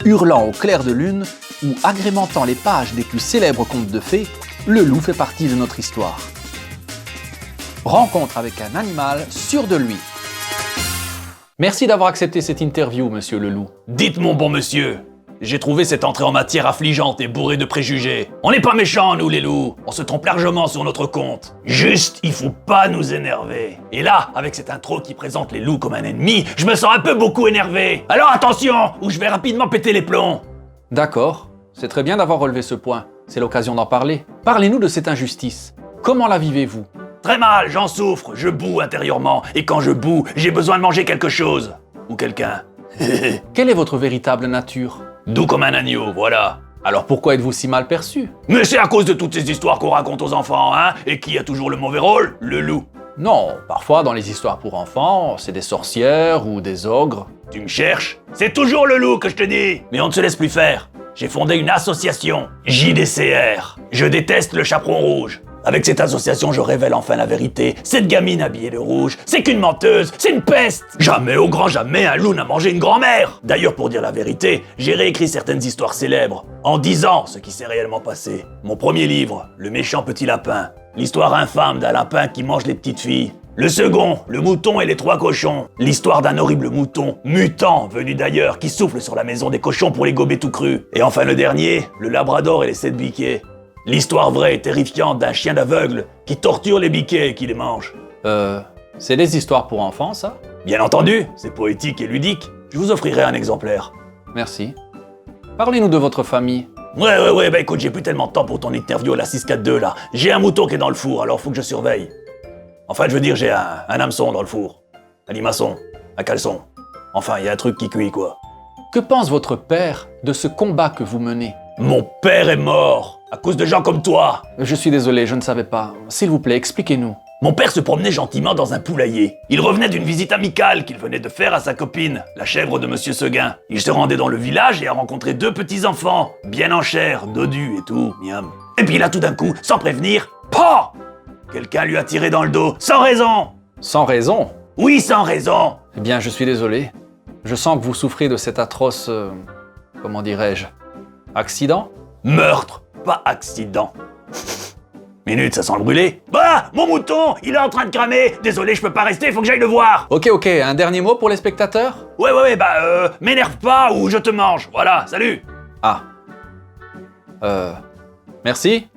hurlant au clair de lune ou agrémentant les pages des plus célèbres contes de fées, le loup fait partie de notre histoire. Rencontre avec un animal sûr de lui. Merci d'avoir accepté cette interview, monsieur le loup. Dites mon bon monsieur, j'ai trouvé cette entrée en matière affligeante et bourrée de préjugés. On n'est pas méchants, nous les loups, on se trompe largement sur notre compte. Juste, il faut pas nous énerver. Et là, avec cette intro qui présente les loups comme un ennemi, je me sens un peu beaucoup énervé. Alors attention, ou je vais rapidement péter les plombs. D'accord, c'est très bien d'avoir relevé ce point. C'est l'occasion d'en parler. Parlez-nous de cette injustice. Comment la vivez-vous ? Très mal, j'en souffre, je boue intérieurement. Et quand je boue, j'ai besoin de manger quelque chose. Ou quelqu'un. Quelle est votre véritable nature ? Doux comme un agneau, voilà. Alors pourquoi êtes-vous si mal perçu ? Mais c'est à cause de toutes ces histoires qu'on raconte aux enfants, hein. Et qui a toujours le mauvais rôle ? Le loup. Non, parfois dans les histoires pour enfants, c'est des sorcières ou des ogres. Tu me cherches ? C'est toujours le loup que je te dis. Mais on ne se laisse plus faire. J'ai fondé une association, JDCR. Je déteste le chaperon rouge. Avec cette association, je révèle enfin la vérité. Cette gamine habillée de rouge, c'est qu'une menteuse, c'est une peste. Jamais, au grand jamais, un loup n'a mangé une grand-mère. D'ailleurs, pour dire la vérité, j'ai réécrit certaines histoires célèbres, en disant ce qui s'est réellement passé. Mon premier livre, Le méchant petit lapin. L'histoire infâme d'un lapin qui mange les petites filles. Le second, Le mouton et les 3 cochons. L'histoire d'un horrible mouton, mutant, venu d'ailleurs, qui souffle sur la maison des cochons pour les gober tout crus. Et enfin le dernier, Le labrador et les 7 biquets. L'histoire vraie et terrifiante d'un chien d'aveugle qui torture les biquets et qui les mange. C'est des histoires pour enfants, ça ? Bien entendu, c'est poétique et ludique. Je vous offrirai un exemplaire. Merci. Parlez-nous de votre famille. Ouais, bah écoute, j'ai plus tellement de temps pour ton interview à la 642 là. J'ai un mouton qui est dans le four, alors faut que je surveille. Enfin, je veux dire, j'ai un hameçon dans le four. Un limaçon, un caleçon. Enfin, il y a un truc qui cuit, quoi. Que pense votre père de ce combat que vous menez ? Mon père est mort, à cause de gens comme toi. Je suis désolé, je ne savais pas. S'il vous plaît, expliquez-nous. Mon père se promenait gentiment dans un poulailler. Il revenait d'une visite amicale qu'il venait de faire à sa copine, la chèvre de Monsieur Seguin. Il se rendait dans le village et a rencontré 2 petits-enfants, bien en chair, dodus et tout, miam. Et puis là, tout d'un coup, sans prévenir, PAH ! Quelqu'un lui a tiré dans le dos, sans raison. Sans raison ? Oui, sans raison. Eh bien, je suis désolé. Je sens que vous souffrez de cet atroce... comment dirais-je ? Accident ? Meurtre, pas accident. Minute, ça sent le brûler. Bah, mon mouton, il est en train de cramer. Désolé, je peux pas rester, faut que j'aille le voir. Ok, un dernier mot pour les spectateurs ? Ouais, bah, m'énerve pas ou je te mange. Voilà, salut. Ah. Merci.